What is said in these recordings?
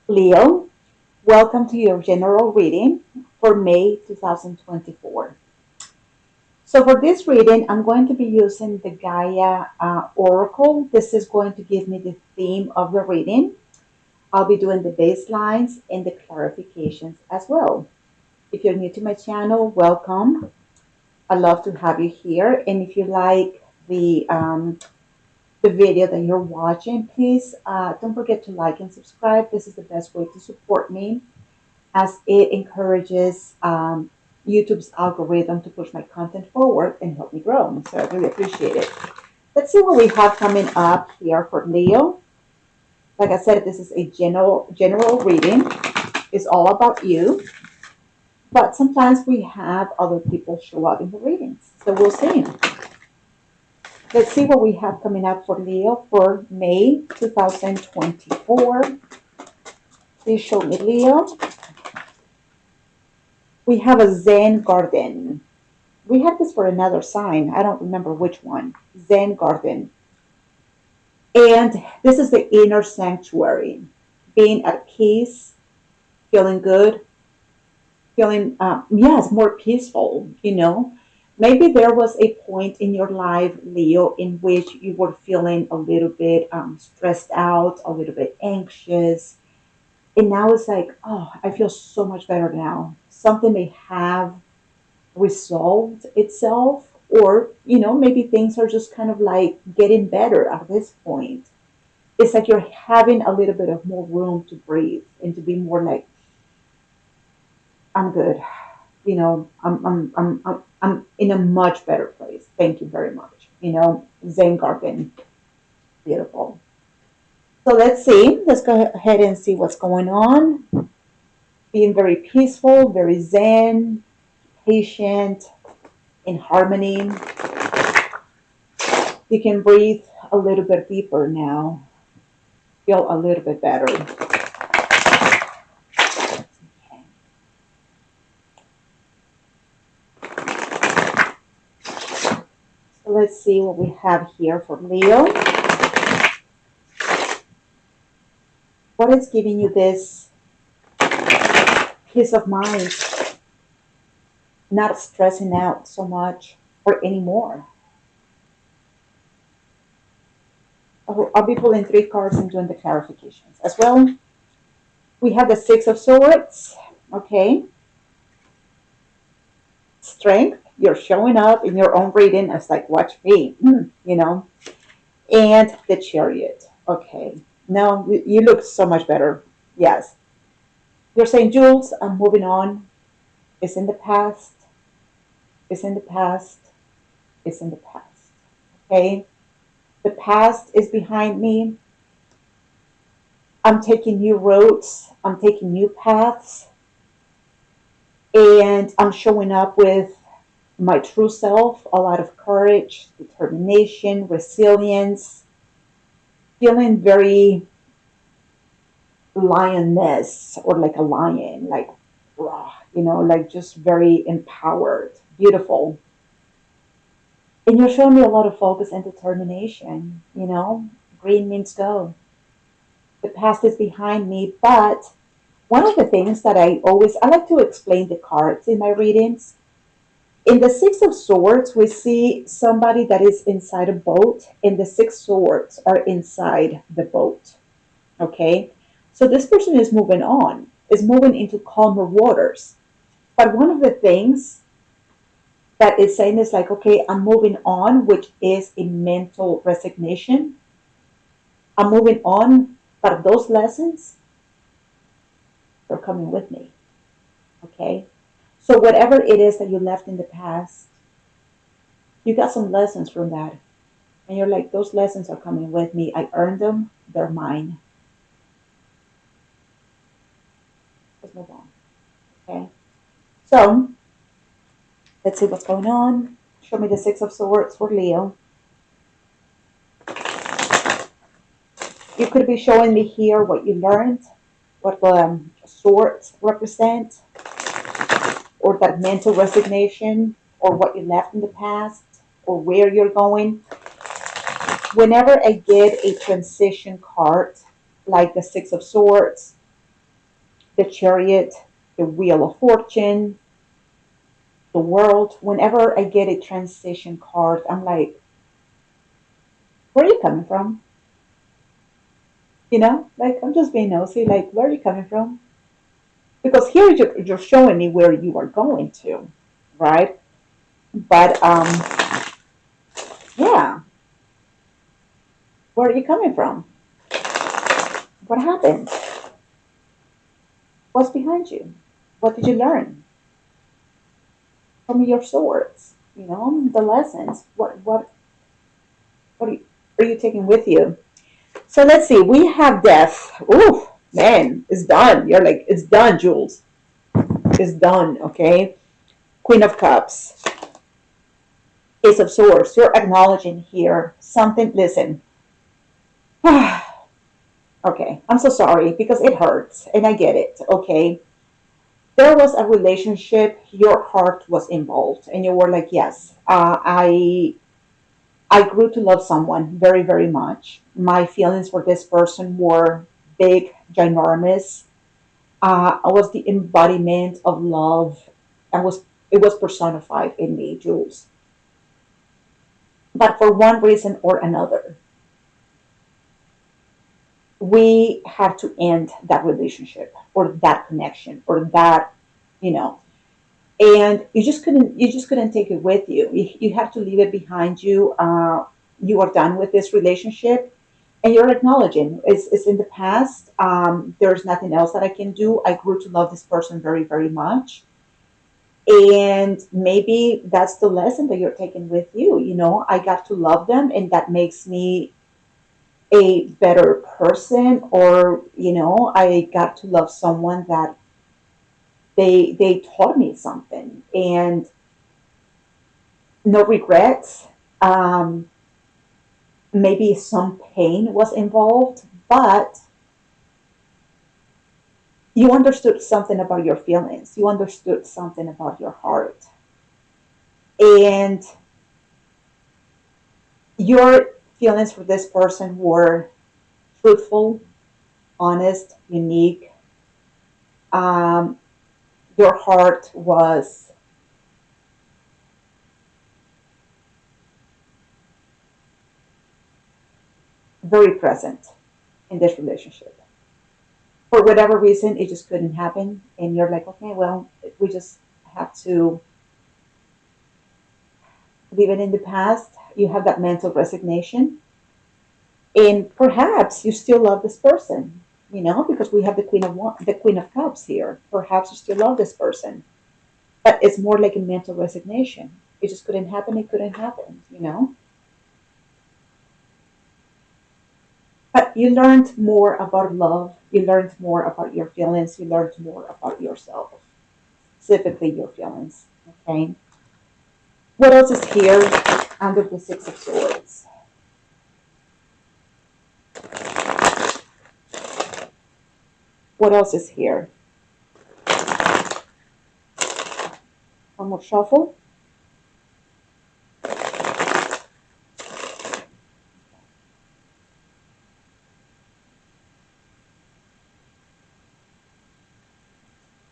Leo, welcome to your general reading for May 2024. So for this reading, I'm going to be using the Gaia Oracle. This is going to give me the theme of the reading. I'll be doing the baselines and the clarifications as well. If you're new to my channel, welcome. I love to have you here. And if you like the video that you're watching, please don't forget to like and subscribe. This is the best way to support me, as it encourages YouTube's algorithm to push my content forward and help me grow. So I really appreciate it. Let's see what we have coming up here for Leo. Like I said, this is a general reading. It's all about you. But sometimes we have other people show up in the readings. So we'll see. Let's see what we have coming up for Leo for May 2024. Please show me Leo. We have a Zen garden. We have this for another sign. I don't remember which one. Zen garden. And this is the inner sanctuary. Being at peace, feeling good, feeling, yes, more peaceful, you know. Maybe there was a point in your life, Leo, in which you were feeling a little bit stressed out, a little bit anxious. And now it's like, oh, I feel so much better now. Something may have resolved itself, or maybe things are just kind of like getting better at this point. It's like you're having a little bit of more room to breathe and to be more like, I'm good, I'm in a much better place, thank you very much. Zen garden. Beautiful. So let's go ahead and see what's going on. Being very peaceful, very zen, patient, in harmony. You can breathe a little bit deeper now. Feel a little bit better. Okay. So let's see what we have here for Leo. What is giving you this peace of mind? Not stressing out so much or anymore. I'll be pulling 3 cards and doing the clarifications as well. We have the Six of Swords. Okay. Strength. You're showing up in your own reading as like, watch me, And the Chariot. Okay. No, you look so much better. Yes. You're saying, Jules, I'm moving on. It's in the past. It's in the past. It's in the past. Okay. The past is behind me. I'm taking new roads. I'm taking new paths. And I'm showing up with my true self, a lot of courage, determination, resilience, feeling very lioness, or like a lion, like raw, like just very empowered, beautiful. And you're showing me a lot of focus and determination. Green means go. The past is behind me, but one of the things that I like to explain the cards in my readings. In the Six of Swords, we see somebody that is inside a boat, and the Six Swords are inside the boat. Okay? So this person is moving on, is moving into calmer waters. But one of the things that is saying is like, okay, I'm moving on, which is a mental resignation. I'm moving on, but those lessons, they're coming with me. Okay? So whatever it is that you left in the past, you got some lessons from that. And you're like, those lessons are coming with me. I earned them. They're mine. Let's move on. Okay? So, let's see what's going on. Show me the Six of Swords for Leo. You could be showing me here what you learned, what the swords represent, or that mental resignation, or what you left in the past, or where you're going. Whenever I get a transition card, like the Six of Swords, the Chariot, the Wheel of Fortune, the World. Whenever I get a transition card, I'm like, where are you coming from? Like I'm just being nosy. Like, where are you coming from? Because here you're showing me where you are going to, right? But yeah, where are you coming from? What happened? What's behind you? What did you learn from your swords? The lessons. What are you taking with you? So let's see. We have death. Ooh, man, it's done. You're like, it's done, Jules. It's done. Okay. Queen of Cups. Ace of Swords. You're acknowledging here something. Listen. Okay, I'm so sorry because it hurts and I get it. Okay, there was a relationship, your heart was involved, and you were like, yes, I grew to love someone very, very much. My feelings for this person were big, ginormous. I was the embodiment of love. It was personified in me, Jules. But for one reason or another, we had to end that relationship or that connection or that, you know, and you just couldn't take it with you. You have to leave it behind you. You are done with this relationship and you're acknowledging it's in the past. There's nothing else that I can do. I grew to love this person very, very much, and maybe that's the lesson that you're taking with you. I got to love them and that makes me a better person, or I got to love someone that they taught me something, and no regrets. um, Maybe some pain was involved, but you understood something about your feelings, you understood something about your heart, and your feelings for this person were truthful, honest, unique. um, your heart was very present in this relationship. For whatever reason, it just couldn't happen. And you're like, okay, well, we just have to leave it in the past. You have that mental resignation. And perhaps you still love this person, because we have the Queen of Cups here. Perhaps you still love this person, but it's more like a mental resignation. It just couldn't happen. It couldn't happen. But you learned more about love. You learned more about your feelings. You learned more about yourself, specifically your feelings. Okay. What else is here under the Six of Swords? What else is here? One more shuffle.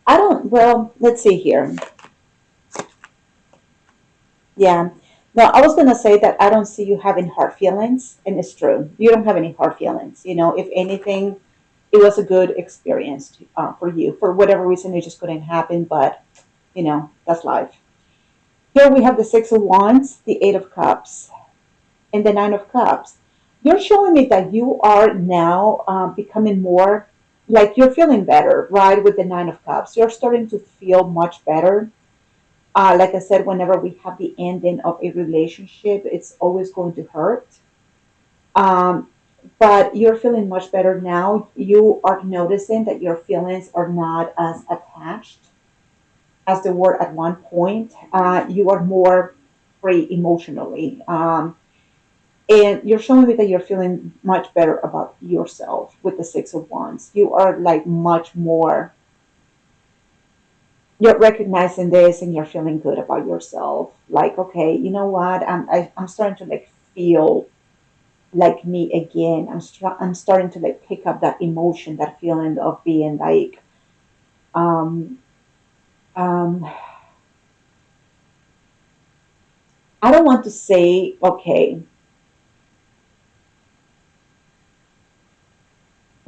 I don't, well, let's see here. Yeah. No, I was going to say that I don't see you having hard feelings, and it's true. You don't have any hard feelings. If anything, it was a good experience for you. For whatever reason, it just couldn't happen, but, that's life. Here we have the Six of Wands, the Eight of Cups, and the Nine of Cups. You're showing me that you are now becoming more like you're feeling better, right? With the Nine of Cups, you're starting to feel much better. Like I said, whenever we have the ending of a relationship, it's always going to hurt. Um, but you're feeling much better now. You are noticing that your feelings are not as attached as they were at one point. You are more free emotionally. And you're showing me that you're feeling much better about yourself with the Six of Wands. You are like much more, you're recognizing this and you're feeling good about yourself. Like, okay, you know what? I'm starting to like feel like me again. I'm starting to like pick up that emotion, that feeling of being like, Um, um, I don't want to say, okay,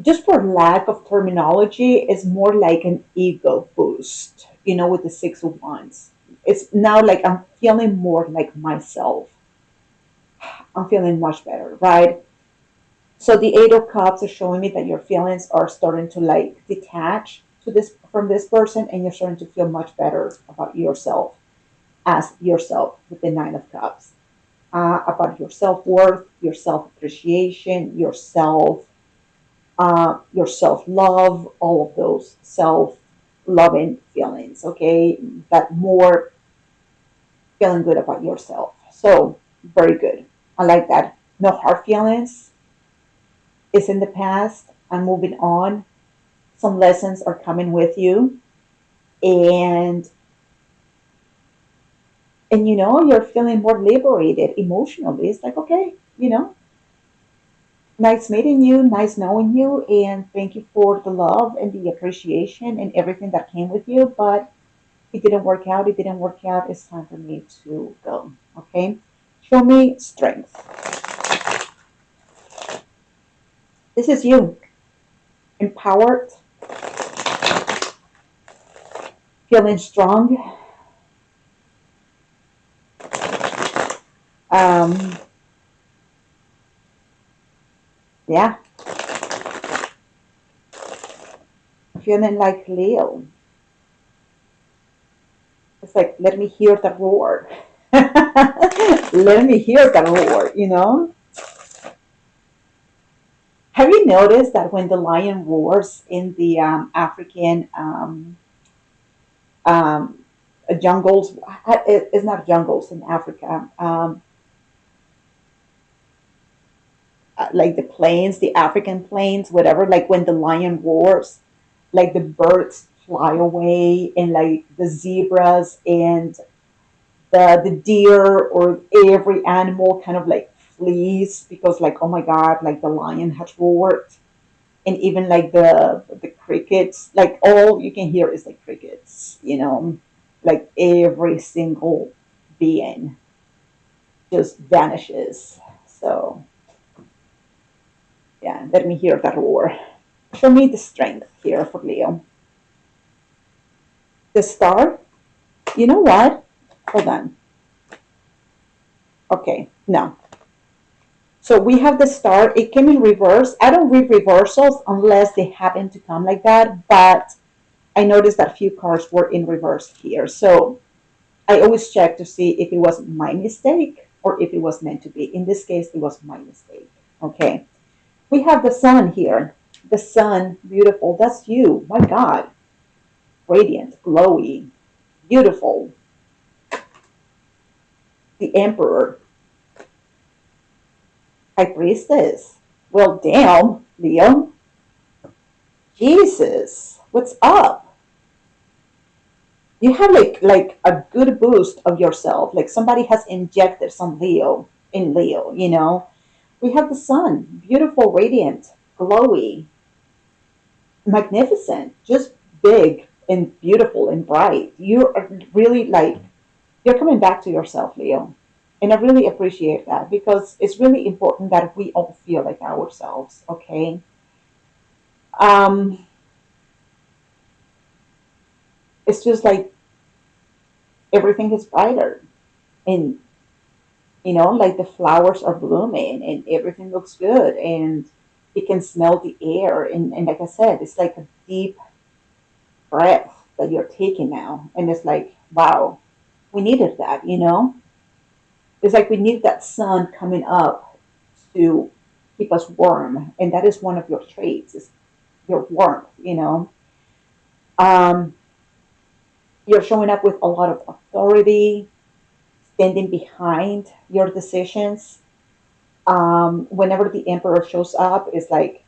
just for lack of terminology, it's more like an ego boost, with the Six of Wands. It's now like I'm feeling more like myself. I'm feeling much better, right? So the Eight of Cups is showing me that your feelings are starting to like detach to this from this person, and you're starting to feel much better about yourself as yourself with the Nine of Cups. About your self worth, your self appreciation, your self love, all of those self loving feelings. Okay, that more feeling good about yourself. So very good. I like that. No hard feelings. It's in the past. I'm moving on. Some lessons are coming with you, and you're feeling more liberated emotionally. It's like, okay, nice meeting you, nice knowing you, and thank you for the love and the appreciation and everything that came with you. But it didn't work out. It didn't work out. It's time for me to go. Okay. Show me strength. This is you, empowered, feeling strong. Um, yeah, feeling like Leo. It's like, let me hear the roar. Let me hear the roar. Have you noticed that when the lion roars in the African um, jungles, it's not jungles in Africa, like the plains, the African plains, whatever, like when the lion roars, like the birds fly away and like the zebras and the deer or every animal kind of like flees because like, oh my god, like the lion has roared. And even like the crickets, like all you can hear is like crickets, like every single being just vanishes. So yeah, let me hear that roar. Show me the strength here for Leo. The star. You know what? Hold on. Okay, no. So we have the star. It came in reverse. I don't read reversals unless they happen to come like that. But I noticed that few cards were in reverse here. So I always check to see if it was my mistake or if it was meant to be. In this case, it was my mistake. Okay. We have the sun here. The sun, beautiful. That's you. My God. Radiant, glowy, beautiful. The emperor. High priestess. Well, damn, Leo. Jesus. What's up? You have like a good boost of yourself. Like somebody has injected some Leo in Leo. We have the sun, beautiful, radiant, glowy, magnificent, just big and beautiful and bright. You are really like, you're coming back to yourself, Leo. And I really appreciate that because it's really important that we all feel like ourselves, okay? Um, it's just like everything is brighter and like the flowers are blooming and everything looks good and you can smell the air and like I said, it's like a deep breath that you're taking now. And it's like, wow, we needed that. It's like we need that sun coming up to keep us warm. And that is one of your traits, is your warmth. Um, you're showing up with a lot of authority, standing behind your decisions. Whenever the emperor shows up, it's like,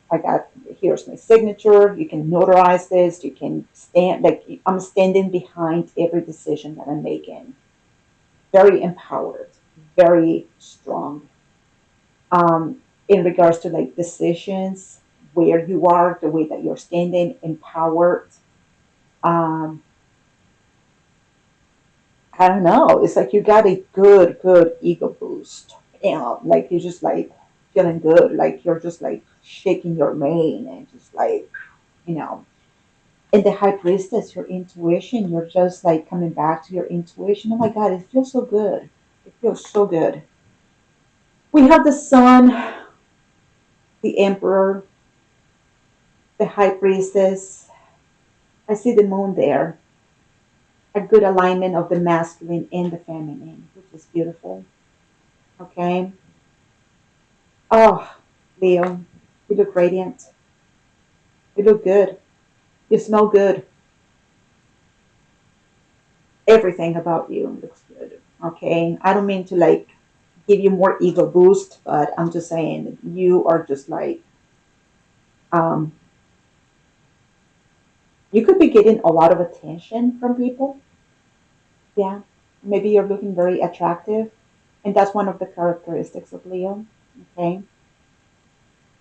here's my signature. You can notarize this. You can stand, like, I'm standing behind every decision that I'm making. Very empowered, very strong. In regards to like decisions, where you are, the way that you're standing, empowered. Um, I don't know. It's like you got a good ego boost. Like you're just like feeling good. Like you're just like shaking your mane and just like, you know. And the high priestess, your intuition, you're just like coming back to your intuition. Oh my God, it feels so good. It feels so good. We have the sun, the emperor, the high priestess. I see the moon there. A good alignment of the masculine and the feminine, which is beautiful. Okay. Oh, Leo, you look radiant. You look good. You smell good. Everything about you looks good. Okay. I don't mean to like give you more ego boost, but I'm just saying you are just like, um, you could be getting a lot of attention from people. Yeah. Maybe you're looking very attractive. And that's one of the characteristics of Leo. Okay.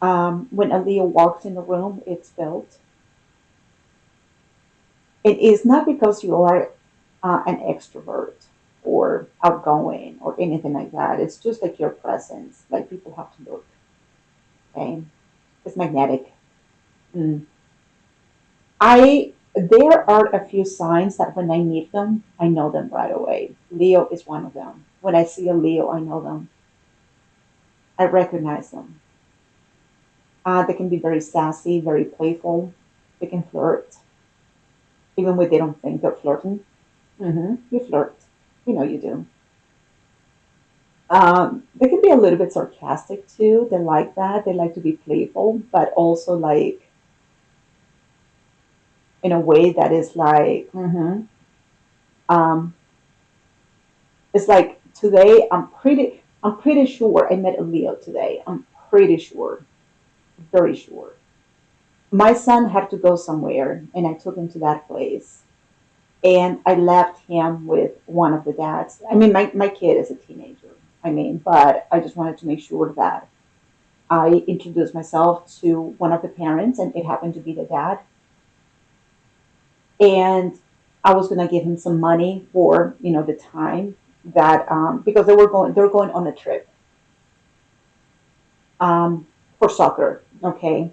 When a Leo walks in the room, it's felt. It is not because you are an extrovert or outgoing or anything like that. It's just like your presence. Like people have to look. Okay, it's magnetic. Mm. I There are a few signs that when I meet them, I know them right away. Leo is one of them. When I see a Leo, I know them. I recognize them. They can be very sassy, very playful. They can flirt, even when they don't think they're flirting. You flirt. You know you do. They can be a little bit sarcastic too. They like that. They like to be playful, but also like in a way that is like, um, it's like today. I'm pretty sure I met a Leo today. I'm pretty sure, very sure. My son had to go somewhere, and I took him to that place, and I left him with one of the dads. I mean, my kid is a teenager. I mean, but I just wanted to make sure that I introduced myself to one of the parents, and it happened to be the dad. And I was gonna give him some money for the time that because they're going on a trip for soccer, okay.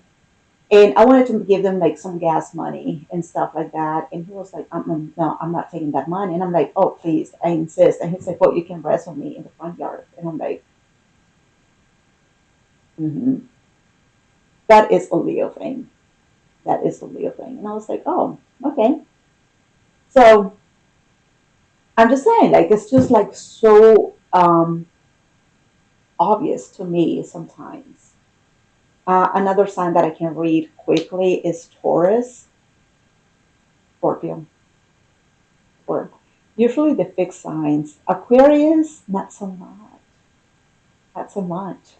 And I wanted to give them like some gas money and stuff like that. And he was like, "No, I'm not taking that money." And I'm like, "Oh, please, I insist." And he's like, "Well, you can wrestle me in the front yard." And I'm like, mm-hmm. That is a Leo thing. That is a Leo thing. And I was like, "Oh, okay." So I'm just saying, like, it's just like so obvious to me sometimes. Another sign that I can read quickly is Taurus, Scorpio, or usually the fixed signs. Aquarius, not so much, not so much.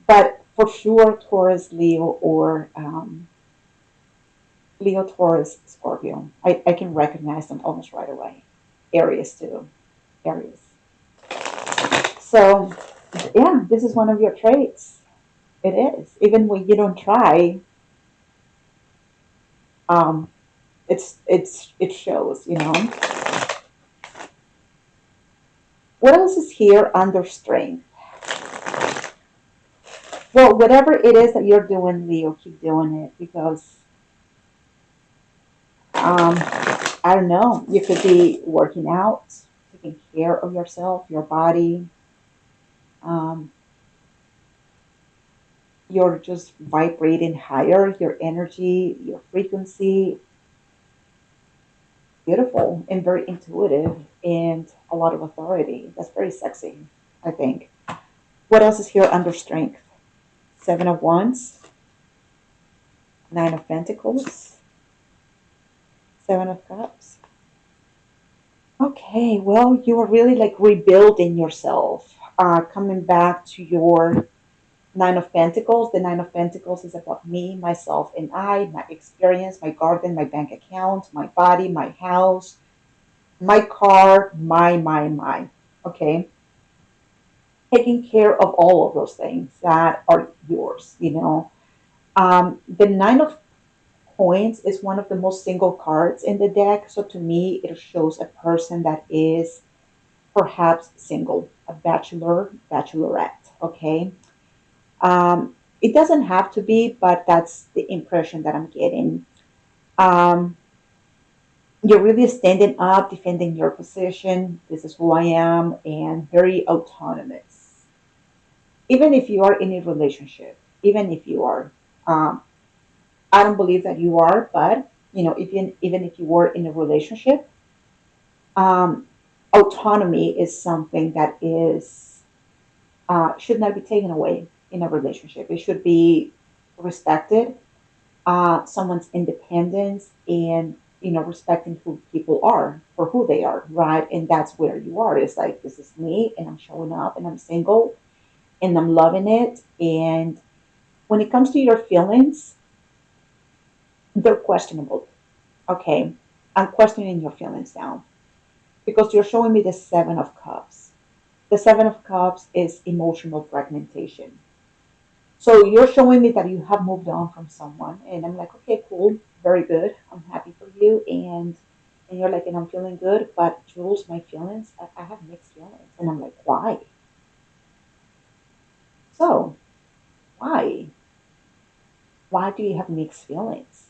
But for sure, Taurus, Leo, or Leo, Taurus, Scorpio. I can recognize them almost right away. Aries too. Aries. So, yeah, this is one of your traits. It is. Even when you don't try, um, it shows. What else is here under strength? Well, whatever it is that you're doing, Leo, keep doing it because I don't know. You could be working out, taking care of yourself, your body. Um, you're just vibrating higher. Your energy, your frequency, beautiful and very intuitive, and a lot of authority. That's very sexy, I think. What else is here under strength? Seven of Wands, Nine of Pentacles, Seven of Cups. Okay, well, you are really like rebuilding yourself, coming back to your Nine of Pentacles. The Nine of Pentacles is about me, myself, and I, my experience, my garden, my bank account, my body, my house, my car, my. Okay, taking care of all of those things that are yours. The Nine of Coins is one of the most single cards in the deck. So to me, it shows a person that is perhaps single, a bachelor, bachelorette. Okay. It doesn't have to be, but that's the impression that I'm getting. Um, you're really standing up, defending your position. This is who I am, and very autonomous. Even if you are in a relationship, even if you are, um, I don't believe that you are, but even if you were in a relationship, um, autonomy is something that is should not be taken away in a relationship. It should be respected, someone's independence, and respecting who people are for who they are, right? And that's where you are. It's like, this is me, and I'm showing up, and I'm single, and I'm loving it. And when it comes to your feelings, they're questionable. Okay, I'm questioning your feelings now because you're showing me the Seven of Cups. The Seven of Cups is emotional fragmentation. So you're showing me that you have moved on from someone, and I'm like, okay, cool, very good. I'm happy for you, and you're like, and I'm feeling good, but Jules, my feelings, I have mixed feelings, and I'm like, why? So why? Why do you have mixed feelings?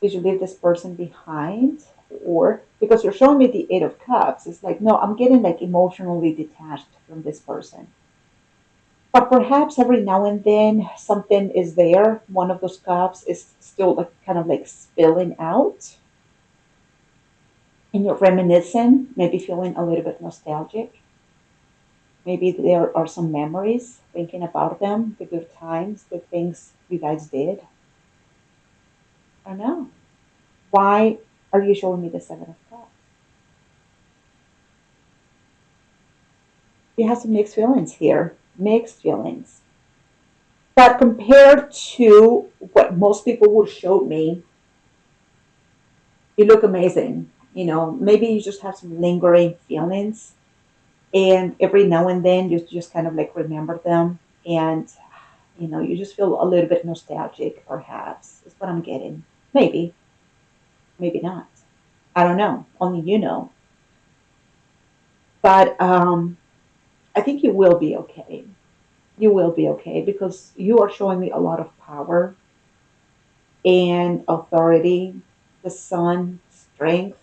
Did you leave this person behind, or because you're showing me the Eight of Cups? It's like, no, I'm getting like emotionally detached from this person. But perhaps every now and then something is there. One of those cups is still like kind of like spilling out, and you're reminiscing, maybe feeling a little bit nostalgic. Maybe there are some memories, thinking about them, the good times, the things you guys did. I don't know. Why are you showing me the Seven of Cups? You have some mixed feelings here. Mixed feelings. But compared to what most people would show me, you look amazing. Maybe you just have some lingering feelings, and every now and then you just kind of like remember them, and you just feel a little bit nostalgic, perhaps, is what I'm getting. Maybe, maybe not. I don't know. Only you know. But I think you will be okay. You will be okay because you are showing me a lot of power and authority, the sun, strength.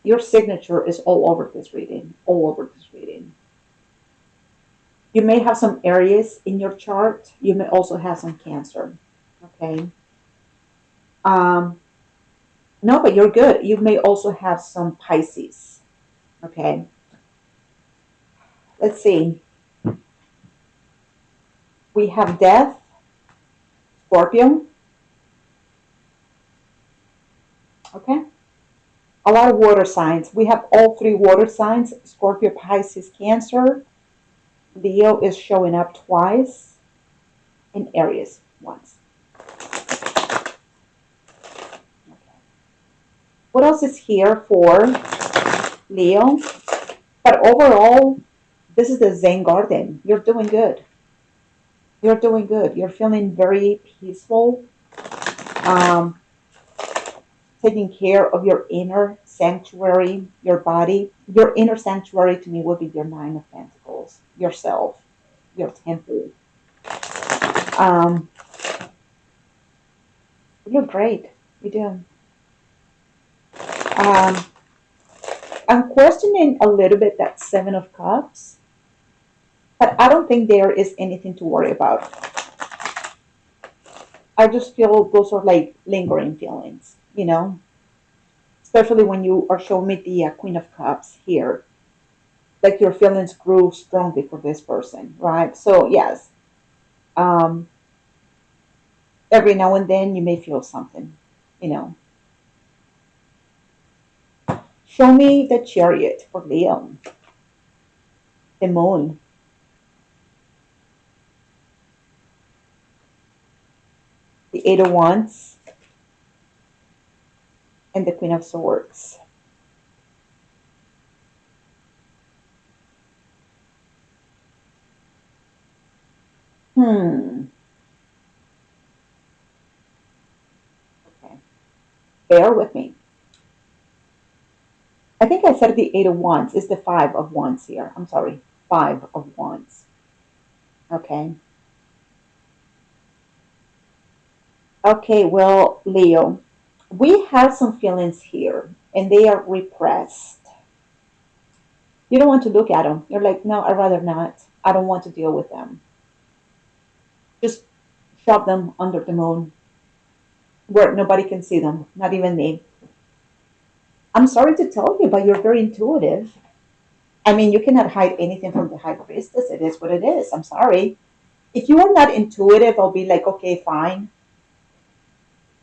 Your signature is all over this reading, all over this reading. You may have some Aries in your chart. You may also have some Cancer. Okay. Um, no, but you're good. You may also have some Pisces. Okay. Let's see. We have Death, Scorpio. Okay. A lot of water signs. We have all three water signs: Scorpio, Pisces, Cancer. Leo is showing up twice, and Aries once. Okay. What else is here for Leo? But overall, this is the Zen garden. You're doing good. You're doing good. You're feeling very peaceful, um, taking care of your inner sanctuary, your body. Your inner sanctuary to me would be your Nine of Pentacles, yourself, your temple. Um, you look great. You do. Um, I'm questioning a little bit that Seven of Cups, but I don't think there is anything to worry about. I just feel those are like lingering feelings, especially when you are showing me the Queen of Cups here. Like your feelings grew strongly for this person, right? So, yes, um, every now and then you may feel something, you know. Show me the Chariot for Leo, the Moon, the Eight of Wands, and the Queen of Swords. Hmm. Bear with me. I think I said the Eight of Wands. It's the Five of Wands here. I'm sorry. Five of Wands. Okay. Okay, well, Leo, we have some feelings here and they are repressed. You don't want to look at them. You're like, no, I'd rather not. I don't want to deal with them. Just shove them under the moon where nobody can see them, not even me. I'm sorry to tell you, but you're very intuitive. I mean, you cannot hide anything from the high priestess. It is what it is. I'm sorry. If you are not intuitive, I'll be like, okay, fine.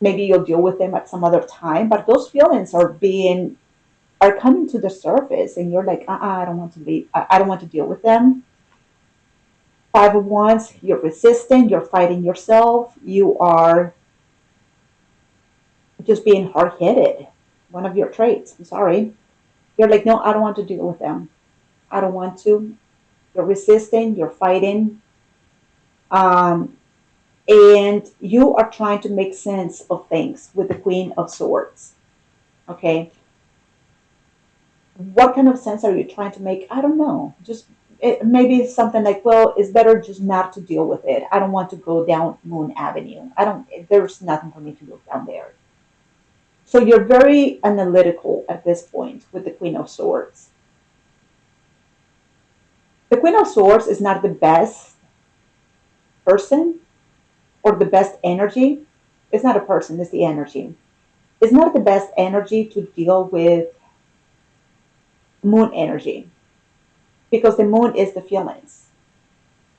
Maybe you'll deal with them at some other time. But those feelings are coming to the surface, and you're like, I don't want to leave. I don't want to deal with them. Five of Wands, you're resisting. You're fighting yourself. You are just being hard headed. One of your traits. I'm sorry. You're like, no, I don't want to deal with them. I don't want to. You're resisting. You're fighting. Um, and you are trying to make sense of things with the Queen of Swords. Okay. What kind of sense are you trying to make? I don't know. Just maybe something like, well, it's better just not to deal with it. I don't want to go down Moon Avenue. I don't, there's nothing for me to look down there. So you're very analytical at this point with the Queen of Swords. The Queen of Swords is not the best person or the best energy. It's not a person, it's the energy. It's not the best energy to deal with moon energy because the moon is the feelings.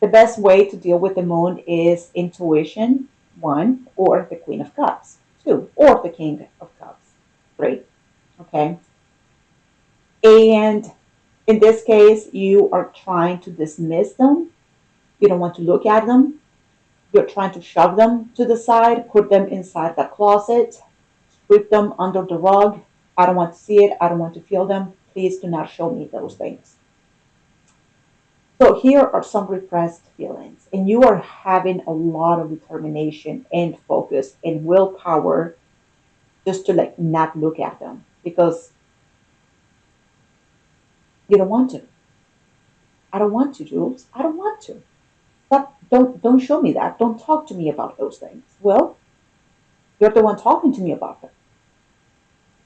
The best way to deal with the moon is intuition, one, or the Queen of Cups, two, or the King of Cups, three. Okay. And in this case, you are trying to dismiss them. You don't want to look at them. You're trying to shove them to the side, put them inside the closet, sweep them under the rug. I don't want to see it. I don't want to feel them. Please do not show me those things. So here are some repressed feelings, and you are having a lot of determination and focus and willpower just to like not look at them because you don't want to. I don't want to, Jules. I don't want to. Stop. Don't show me that. Don't talk to me about those things. Well, you're the one talking to me about them.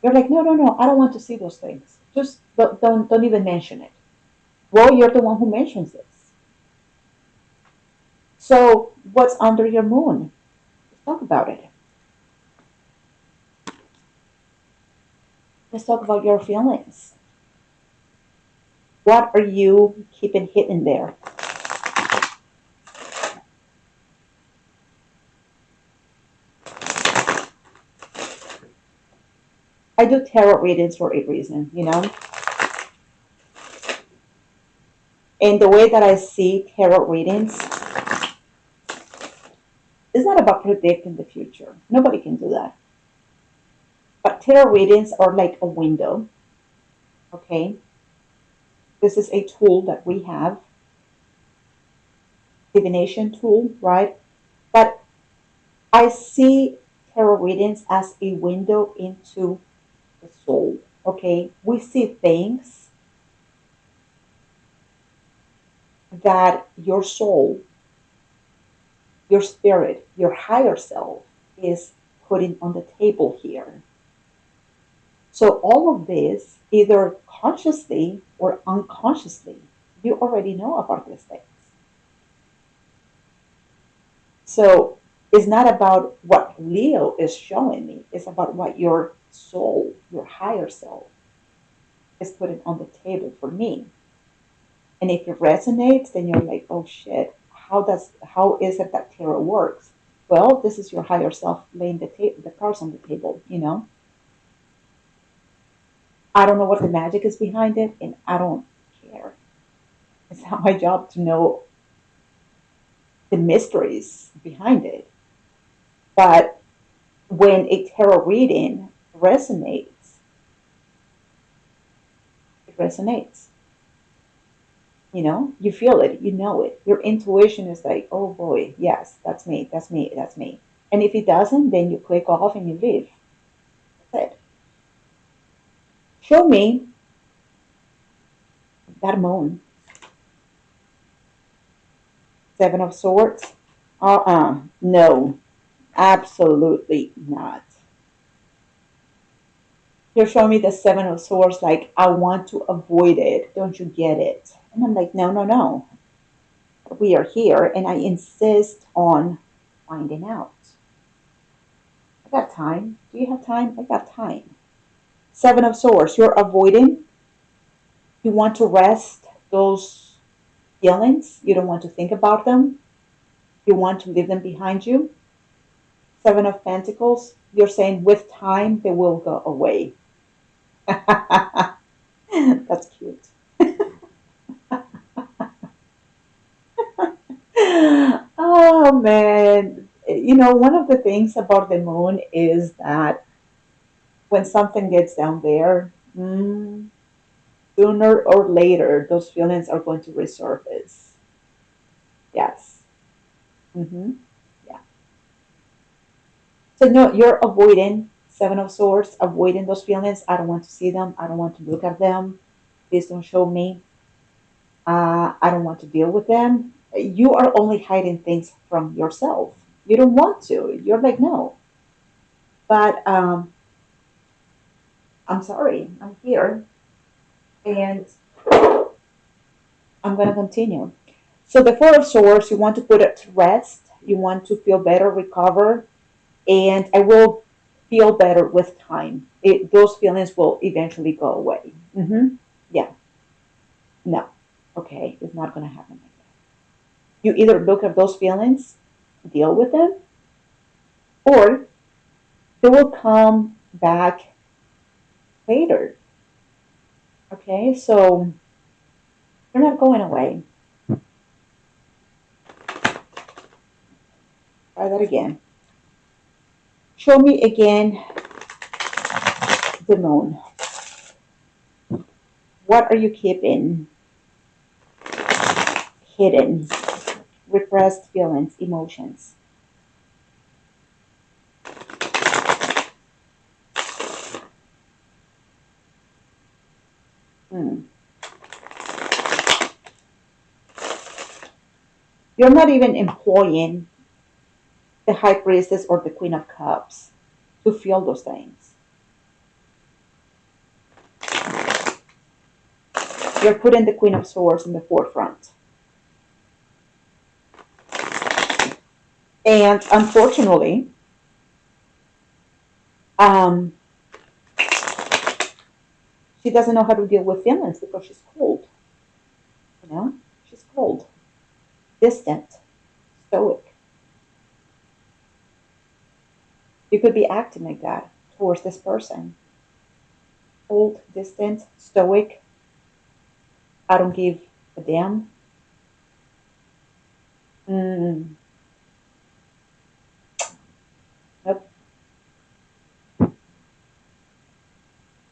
You're like, no, no, no. I don't want to see those things. Just don't even mention it. Well, you're the one who mentions this. So what's under your moon? Let's talk about it. Let's talk about your feelings. What are you keeping hidden there? I do tarot readings for a reason, you know? And the way that I see tarot readings is not about predicting the future. Nobody can do that. But tarot readings are like a window, okay? This is a tool that we have, divination tool, right? But I see tarot readings as a window into the soul, okay? We see things that your soul, your spirit, your higher self is putting on the table here. So all of this, either consciously or unconsciously, you already know about these things. So it's not about what Leo is showing me, it's about what your soul, your higher self, is putting on the table for me. And if it resonates, then you're like, oh shit, how is it that tarot works? Well, this is your higher self laying the cards on the table, you know? I don't know what the magic is behind it, and I don't care. It's not my job to know the mysteries behind it. But when a tarot reading resonates, it resonates. You know, you feel it, you know it. Your intuition is like, oh boy, yes, that's me, that's me, that's me. And if it doesn't, then you click off and you leave. Show me that moon. Seven of Swords. No, absolutely not. You're showing me the Seven of Swords like, I want to avoid it. Don't you get it? And I'm like, no, no, no. We are here, and I insist on finding out. I got time. Do you have time? I got time. Seven of Swords. You're avoiding. You want to rest those feelings. You don't want to think about them. You want to leave them behind you. Seven of Pentacles. You're saying with time they will go away. That's cute. Oh man. One of the things about the moon is that when something gets down there, sooner or later, those feelings are going to resurface. Yes. hmm Yeah. So no, you're avoiding Seven of Swords, avoiding those feelings. I don't want to see them. I don't want to look at them. Please don't show me. I don't want to deal with them. You are only hiding things from yourself. You don't want to. You're like, no. But I'm sorry. I'm here. And I'm going to continue. So the Four of Swords, you want to put it to rest. You want to feel better, recover. And I will feel better with time. Those feelings will eventually go away. Yeah. No. Okay. It's not going to happen like that. You either look at those feelings, deal with them, or they will come back later. Okay, so they're not going away. Try that again. Show me again the moon. What are you keeping hidden? Repressed feelings, emotions. Hmm. You're not even employing the High Priestess or the Queen of Cups to feel those things. You're putting the Queen of Swords in the forefront. And unfortunately, um, she doesn't know how to deal with feelings because she's cold. You know, she's cold, distant, stoic. You could be acting like that towards this person. Cold, distant, stoic. I don't give a damn. Mm, nope.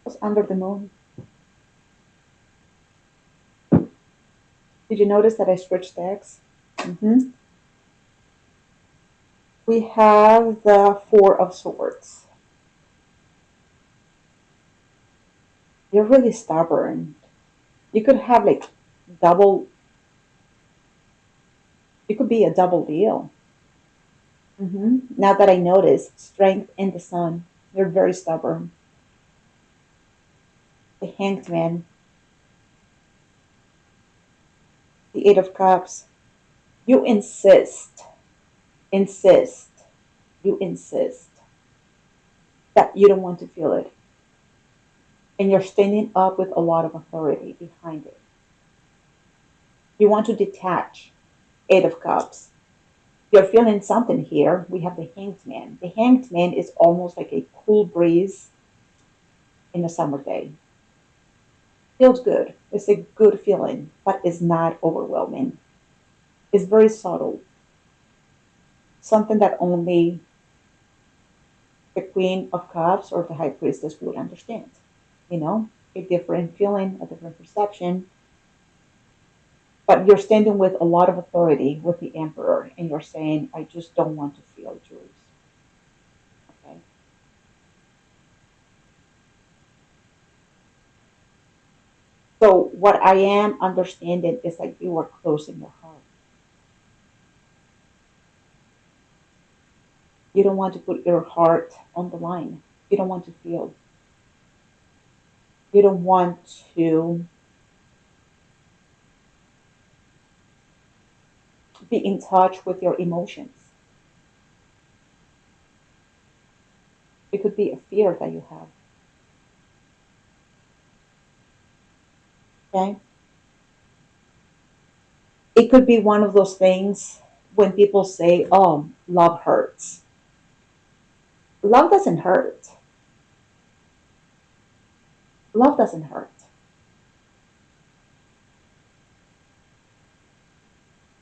What's under the moon? Did you notice that I switched decks? Mm-hmm. We have the Four of Swords. You're really stubborn. You could have like double, you could be a double deal. Now that I notice strength in the sun, you're very stubborn. The Hanged Man, the Eight of Cups. You insist, you insist that you don't want to feel it. And you're standing up with a lot of authority behind it. You want to detach. Eight of Cups. You're feeling something here. We have the Hanged Man. The Hanged Man is almost like a cool breeze in a summer day. Feels good. It's a good feeling, but it's not overwhelming. It's very subtle. Something that only the Queen of Cups or the High Priestess would understand. You know, a different feeling, a different perception. But you're standing with a lot of authority with the Emperor, and you're saying, I just don't want to feel Jules. Okay. So what I am understanding is that you are closing your heart. You don't want to put your heart on the line. You don't want to feel. You don't want to be in touch with your emotions. It could be a fear that you have. Okay. It could be one of those things when people say, oh, love hurts. Love doesn't hurt. Love doesn't hurt.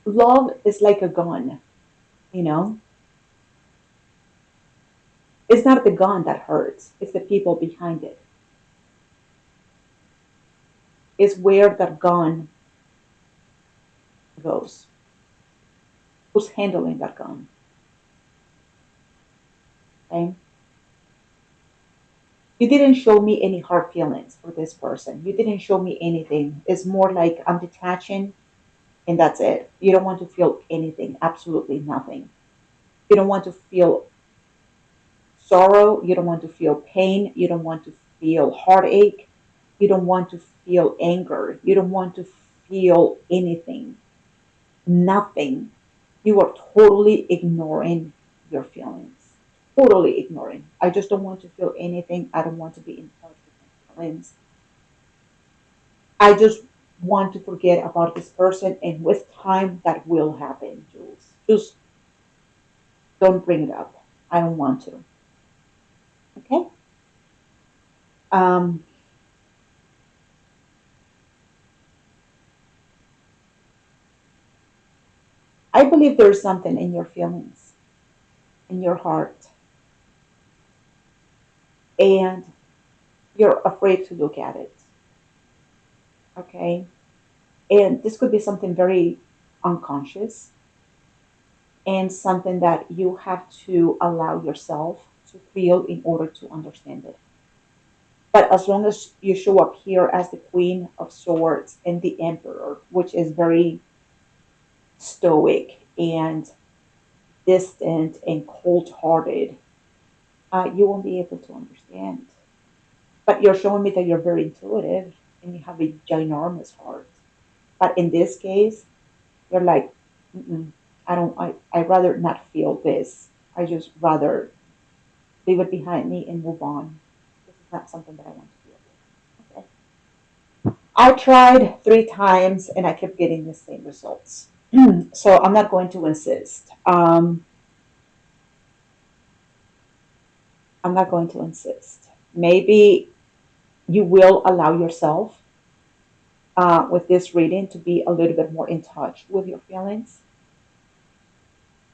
Love is like a gun, you know? It's not the gun that hurts, it's the people behind it. It's where that gun goes. Who's handling that gun? Okay? You didn't show me any hard feelings for this person. You didn't show me anything. It's more like I'm detaching and that's it. You don't want to feel anything, absolutely nothing. You don't want to feel sorrow. You don't want to feel pain. You don't want to feel heartache. You don't want to feel anger. You don't want to feel anything. Nothing. You are totally ignoring your feelings. Totally ignoring. I just don't want to feel anything. I don't want to be in touch with my feelings. I just want to forget about this person, and with time that will happen, Jules. Just don't bring it up. I don't want to. Okay? Um, I believe there's something in your feelings, in your heart, and you're afraid to look at it. Okay? And this could be something very unconscious and something that you have to allow yourself to feel in order to understand it. But as long as you show up here as the Queen of Swords and the Emperor, which is very stoic and distant and cold hearted, you won't be able to understand. But you're showing me that you're very intuitive and you have a ginormous heart. But in this case, you're like, mm-mm, I don't, I rather not feel this. I just rather leave it behind me and move on. This is not something that I want to feel. Okay. I tried 3 times and I kept getting the same results. So I'm not going to insist. I'm not going to insist. Maybe you will allow yourself with this reading to be a little bit more in touch with your feelings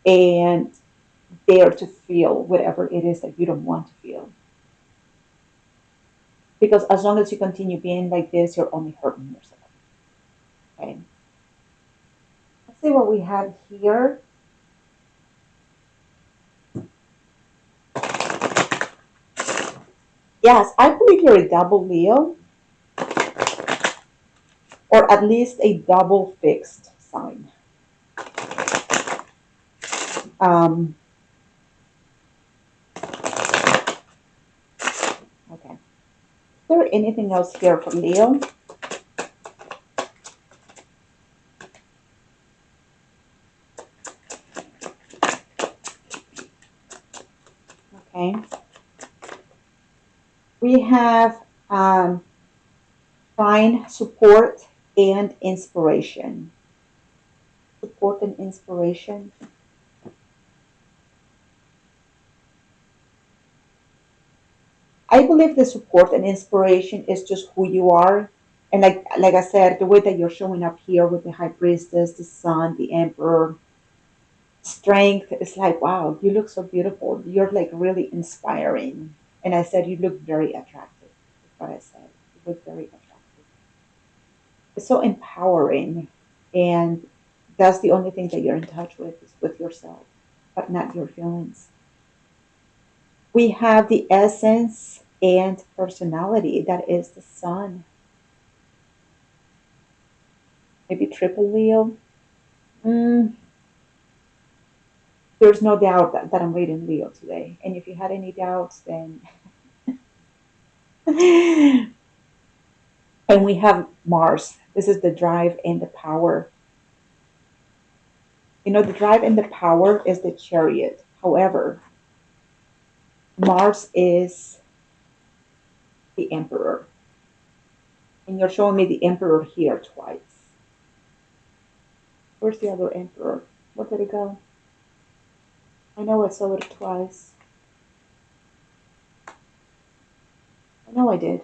and dare to feel whatever it is that you don't want to feel. Because as long as you continue being like this, you're only hurting yourself. Okay. Let's see what we have here. Yes, I believe you're a double Leo, or at least a double fixed sign. Um, okay. Is there anything else here for Leo? Okay. We have find support and inspiration. Support and inspiration. I believe the support and inspiration is just who you are. And like I said, the way that you're showing up here with the High Priestess, the Sun, the Emperor, strength, is like, wow, you look so beautiful. You're like really inspiring. And I said, you look very attractive. That's what I said. You look very attractive. It's so empowering. And that's the only thing that you're in touch with is with yourself, but not your feelings. We have the essence and personality that is the Sun. maybe triple Leo. Mm, there's no doubt that I'm reading Leo today. And if you had any doubts, then. And we have Mars. This is the drive and the power. You know, the drive and the power is the chariot. However, Mars is the emperor. And you're showing me the emperor here twice. Where's the other emperor? Where did it go? I know I saw it twice. I know I did.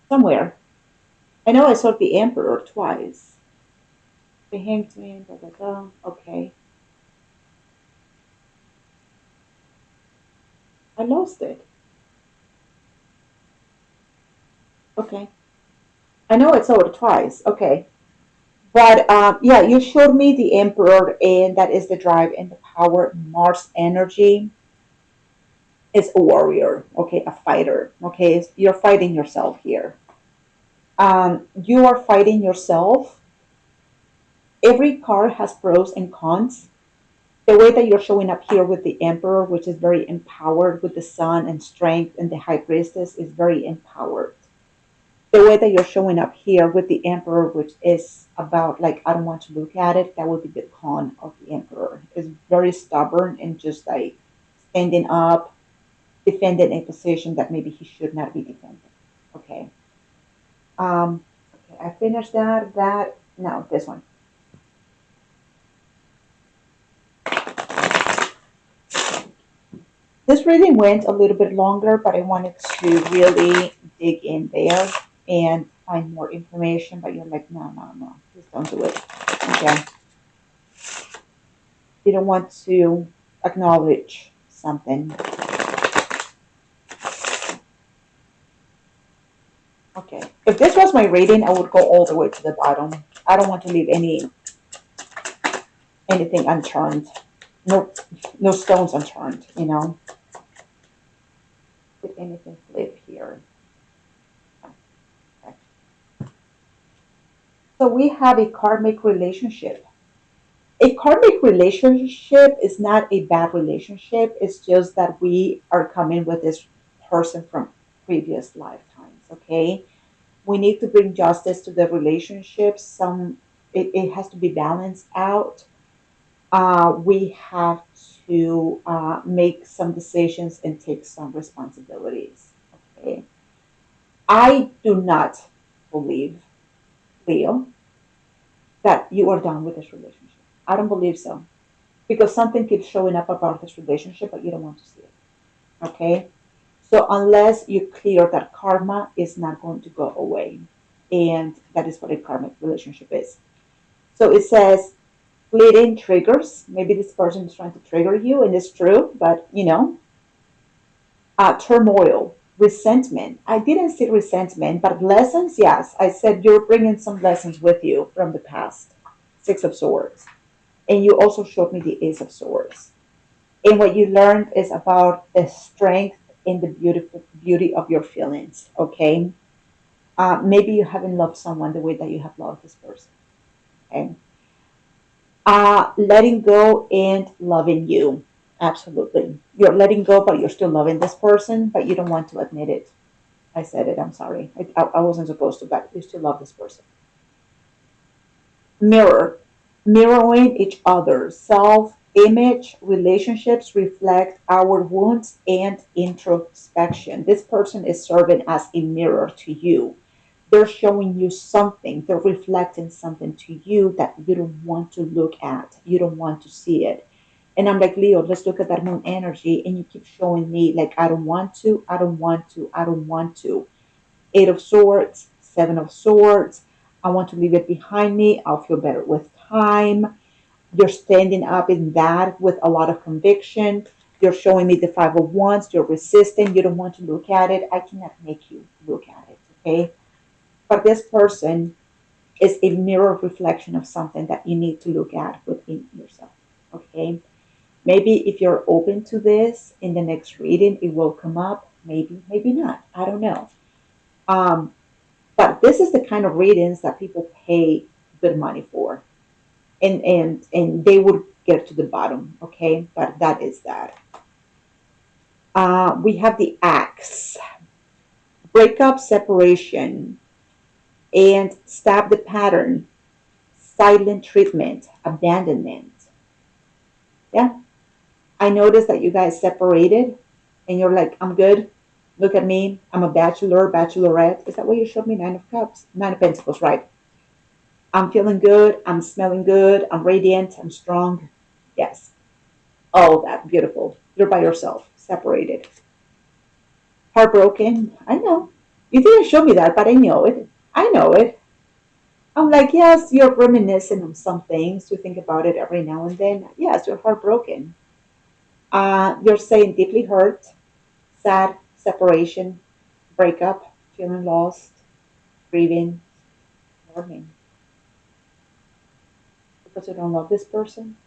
Somewhere. I know I saw the emperor twice. The hanged man, blah, blah, blah. Okay. I lost it. Okay. I know I saw it twice. Okay. But yeah, you showed me the emperor, and that is the drive and the power. Mars energy is a warrior, okay, a fighter, okay. You're fighting yourself here. You are fighting yourself. Every card has pros and cons. The way that you're showing up here with the emperor, which is very empowered with the sun and strength, and the high priestess is very empowered. The way that you're showing up here with the emperor, which is about like, I don't want to look at it, that would be the con of the emperor. Is very stubborn and just like standing up, defending a position that maybe he should not be defending. Okay. Okay, I finished that no, this one. This reading went a little bit longer, but I wanted to really dig in there and find more information. But you're like, no, no, no, please don't do it. Okay. You don't want to acknowledge something. Okay. If this was my reading, I would go all the way to the bottom. I don't want to leave anything unturned. No, no stones unturned. You know. Did anything flip here? Okay. So we have a karmic relationship. A karmic relationship is not a bad relationship. It's just that we are coming with this person from previous lifetimes. Okay, we need to bring justice to the relationship. It has to be balanced out. We have to make some decisions and take some responsibilities. Okay, I do not believe, Leo, that you are done with this relationship. I don't believe so. Because something keeps showing up about this relationship, but you don't want to see it. Okay? So unless you clear that karma is not going to go away. And that is what a karmic relationship is. So it says fleeting triggers. Maybe this person is trying to trigger you, and it's true, but you know, turmoil, resentment. I didn't see resentment, but lessons, yes. I said you're bringing some lessons with you from the past. Six of Swords. And you also showed me the Ace of Swords. And what you learned is about the strength and the beauty of your feelings. Okay, maybe you haven't loved someone the way that you have loved this person. Okay, letting go and loving you. Absolutely, you're letting go, but you're still loving this person, but you don't want to admit it. I said it. I'm sorry. I wasn't supposed to, but you still love this person. Mirror, mirroring each other. Self image relationships reflect our wounds and introspection. This person is serving as a mirror to you. They're showing you something, they're reflecting something to you that you don't want to look at, you don't want to see it. And I'm like, Leo, let's look at that moon energy. And you keep showing me, like, I don't want to, I don't want to, I don't want to. Eight of Swords, Seven of Swords. I want to leave it behind me. I'll feel better with time. You're standing up in that with a lot of conviction. You're showing me the Five of Wands. You're resisting. You don't want to look at it. I cannot make you look at it, okay? But this person is a mirror reflection of something that you need to look at within yourself, okay? Maybe if you're open to this in the next reading, it will come up. Maybe, maybe not. I don't know. Um, But this is the kind of readings that people pay good money for. And they would get to the bottom, okay? But that is that. We have the axe, breakup, separation, and stop the pattern, silent treatment, abandonment. Yeah, I noticed that you guys separated and you're like, I'm good. Look at me. I'm a bachelor, bachelorette. Is that what you showed me? Nine of Cups, Nine of Pentacles, right? I'm feeling good. I'm smelling good. I'm radiant. I'm strong. Yes. All that. Beautiful. You're by yourself, separated. Heartbroken. I know. You didn't show me that, but I know it. I know it. I'm like, yes, you're reminiscent of some things. You think about it every now and then. Yes, you're heartbroken. You're saying deeply hurt, sad, separation, breakup, feeling lost, grieving, mourning. Because you don't love this person.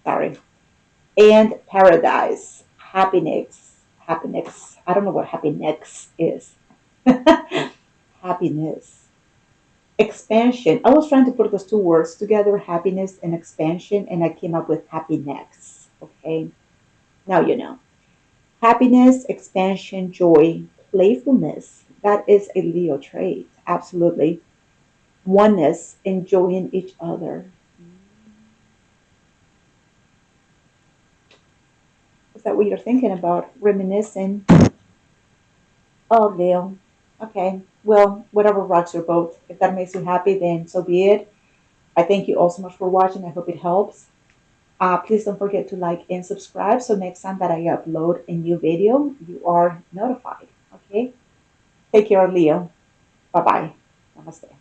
Sorry. And paradise, happiness, happiness. I don't know what happiness is. Happiness. Expansion. I was trying to put those two words together, happiness and expansion, and I came up with happiness. Okay, now you know. Happiness, expansion, joy, playfulness. That is a Leo trait. Absolutely. Oneness, enjoying each other. Is that what you're thinking about? Reminiscing. Oh, Leo. Okay. Well, whatever rocks your boat. If that makes you happy, then so be it. I thank you all so much for watching. I hope it helps. Please don't forget to like and subscribe so next time that I upload a new video, you are notified. Okay? Take care, Leo. Bye bye. Namaste.